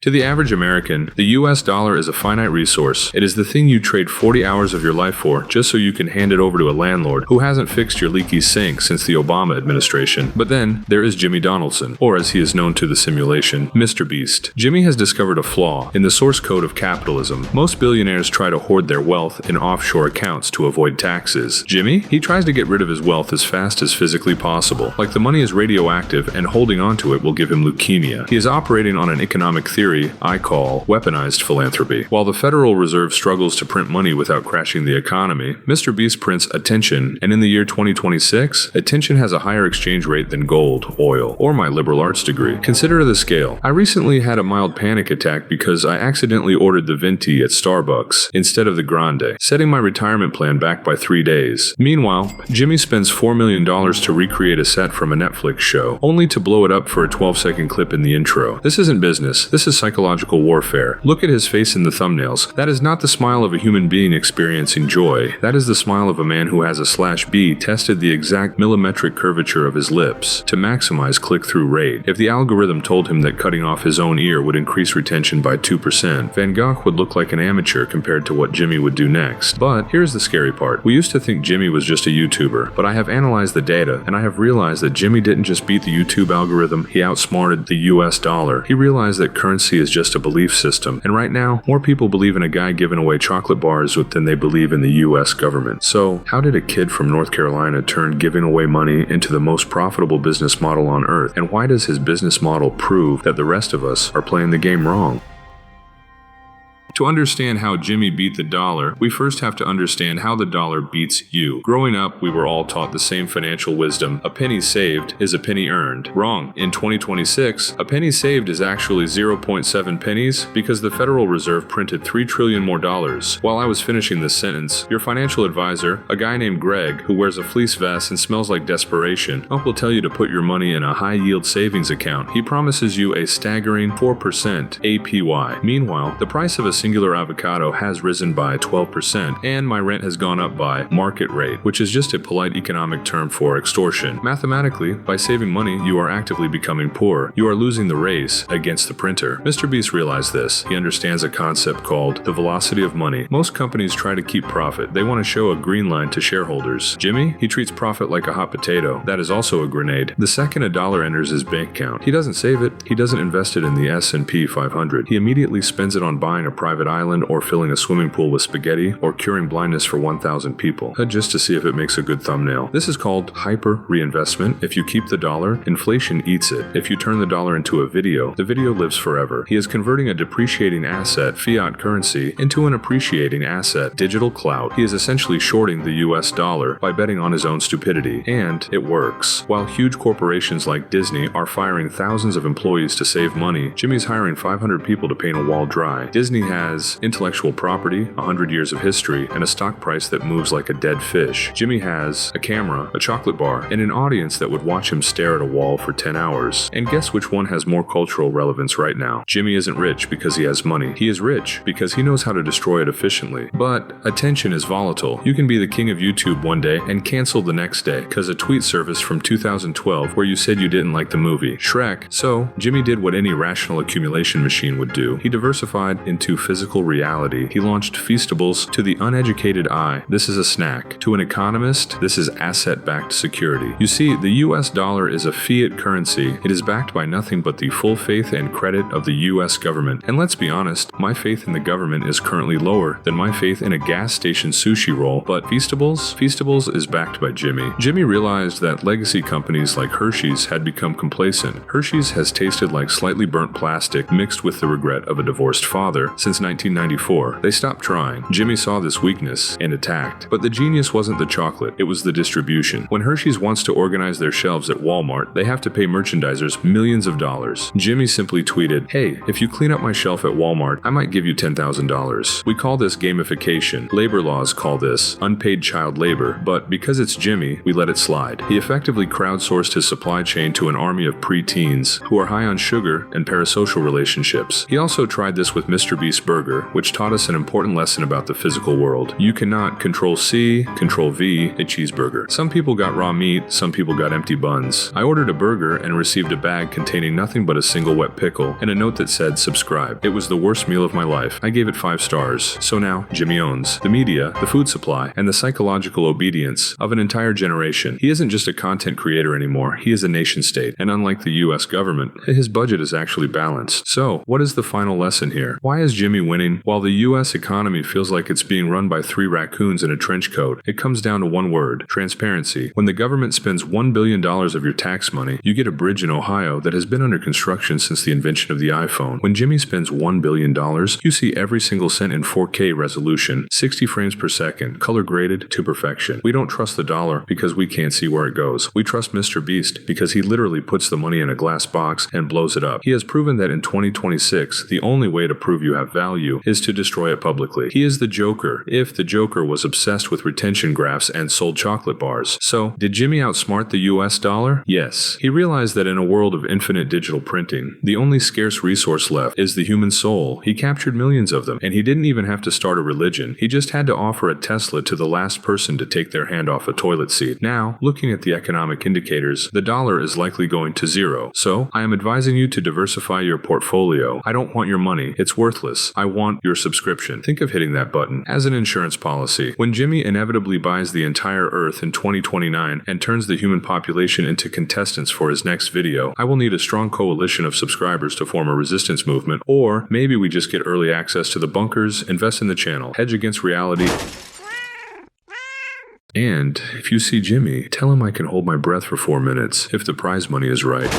To the average American, the US dollar is a finite resource. It is the thing you trade 40 hours of your life for just so you can hand it over to a landlord who hasn't fixed your leaky sink since the Obama administration. But then, there is Jimmy Donaldson, or as he is known to the simulation, MrBeast. Jimmy has discovered a flaw in the source code of capitalism. Most billionaires try to hoard their wealth in offshore accounts to avoid taxes. Jimmy? He tries to get rid of his wealth as fast as physically possible. Like the money is radioactive and holding onto it will give him leukemia. He is operating on an economic theory I call weaponized philanthropy. While the Federal Reserve struggles to print money without crashing the economy, MrBeast prints attention, and in the year 2026, attention has a higher exchange rate than gold, oil, or my liberal arts degree. Consider the scale. I recently had a mild panic attack because I accidentally ordered the venti at Starbucks instead of the grande, setting my retirement plan back by 3 days. Meanwhile, Jimmy spends $4 million to recreate a set from a Netflix show, only to blow it up for a 12-second clip in the intro. This isn't business. This is psychological warfare. Look at his face in the thumbnails. That is not the smile of a human being experiencing joy. That is the smile of a man who has a /B tested the exact millimetric curvature of his lips to maximize click-through rate. If the algorithm told him that cutting off his own ear would increase retention by 2%, Van Gogh would look like an amateur compared to what Jimmy would do next. But here's the scary part. We used to think Jimmy was just a YouTuber, but I have analyzed the data and I have realized that Jimmy didn't just beat the YouTube algorithm, he outsmarted the US dollar. He realized that currency is just a belief system, and right now, more people believe in a guy giving away chocolate bars than they believe in the US government. So, how did a kid from North Carolina turn giving away money into the most profitable business model on earth, and why does his business model prove that the rest of us are playing the game wrong? To understand how Jimmy beat the dollar, we first have to understand how the dollar beats you. Growing up, we were all taught the same financial wisdom. A penny saved is a penny earned. Wrong. In 2026, a penny saved is actually 0.7 pennies because the Federal Reserve printed $3 trillion more dollars. While I was finishing this sentence, your financial advisor, a guy named Greg, who wears a fleece vest and smells like desperation, will tell you to put your money in a high-yield savings account. He promises you a staggering 4% APY. Meanwhile, the price of a singular avocado has risen by 12%, and my rent has gone up by market rate, which is just a polite economic term for extortion. Mathematically, by saving money, you are actively becoming poor. You are losing the race against the printer. MrBeast realized this. He understands a concept called the velocity of money. Most companies try to keep profit. They want to show a green line to shareholders. Jimmy, he treats profit like a hot potato. That is also a grenade. The second a dollar enters his bank account, he doesn't save it. He doesn't invest it in the S&P 500. He immediately spends it on buying a private island or filling a swimming pool with spaghetti or curing blindness for 1,000 people, just to see if it makes a good thumbnail. This is called hyper reinvestment. If you keep the dollar, inflation eats it. If you turn the dollar into a video, the video lives forever. He is converting a depreciating asset, fiat currency, into an appreciating asset, digital clout. He is essentially shorting the US dollar by betting on his own stupidity. And it works. While huge corporations like Disney are firing thousands of employees to save money, Jimmy's hiring 500 people to paint a wall dry. Disney has intellectual property, 100 years of history, and a stock price that moves like a dead fish. Jimmy has a camera, a chocolate bar, and an audience that would watch him stare at a wall for 10 hours. And guess which one has more cultural relevance right now? Jimmy isn't rich because he has money. He is rich because he knows how to destroy it efficiently. But attention is volatile. You can be the king of YouTube one day and cancel the next day because a tweet surfaced from 2012 where you said you didn't like the movie Shrek. So Jimmy did what any rational accumulation machine would do. He diversified into physical reality. He launched Feastables. To the uneducated eye, this is a snack. To an economist, this is asset-backed security. You see, the US dollar is a fiat currency. It is backed by nothing but the full faith and credit of the US government. And let's be honest, my faith in the government is currently lower than my faith in a gas station sushi roll. But Feastables is backed by Jimmy. Jimmy realized that legacy companies like Hershey's had become complacent. Hershey's has tasted like slightly burnt plastic mixed with the regret of a divorced father since 1994. They stopped trying. Jimmy saw this weakness and attacked. But the genius wasn't the chocolate, it was the distribution. When Hershey's wants to organize their shelves at Walmart, they have to pay merchandisers millions of dollars. Jimmy simply tweeted, "Hey, if you clean up my shelf at Walmart, I might give you $10,000. We call this gamification. Labor laws call this unpaid child labor, but because it's Jimmy, we let it slide. He effectively crowdsourced his supply chain to an army of preteens who are high on sugar and parasocial relationships. He also tried this with MrBeast burger, which taught us an important lesson about the physical world. You cannot Control-C, Control-V a cheeseburger. Some people got raw meat, some people got empty buns. I ordered a burger and received a bag containing nothing but a single wet pickle and a note that said subscribe. It was the worst meal of my life. I gave it 5 stars. So now, Jimmy owns the media, the food supply, and the psychological obedience of an entire generation. He isn't just a content creator anymore, he is a nation state, and unlike the US government, his budget is actually balanced. So, what is the final lesson here? Why is Jimmy winning? While the US economy feels like it's being run by 3 raccoons in a trench coat, it comes down to one word: transparency. When the government spends $1 billion of your tax money, you get a bridge in Ohio that has been under construction since the invention of the iPhone. When Jimmy spends $1 billion, you see every single cent in 4K resolution, 60 frames per second, color graded to perfection. We don't trust the dollar because we can't see where it goes. We trust MrBeast because he literally puts the money in a glass box and blows it up. He has proven that in 2026, the only way to prove you have value is to destroy it publicly. He is the Joker, if the Joker was obsessed with retention graphs and sold chocolate bars. So, did Jimmy outsmart the US dollar? Yes. He realized that in a world of infinite digital printing, the only scarce resource left is the human soul. He captured millions of them, and he didn't even have to start a religion. He just had to offer a Tesla to the last person to take their hand off a toilet seat. Now, looking at the economic indicators, the dollar is likely going to zero. So, I am advising you to diversify your portfolio. I don't want your money. It's worthless. I want your subscription. Think of hitting that button as an insurance policy. When Jimmy inevitably buys the entire Earth in 2029 and turns the human population into contestants for his next video, I will need a strong coalition of subscribers to form a resistance movement, or maybe we just get early access to the bunkers, invest in the channel, hedge against reality. And if you see Jimmy, tell him I can hold my breath for 4 minutes if the prize money is right.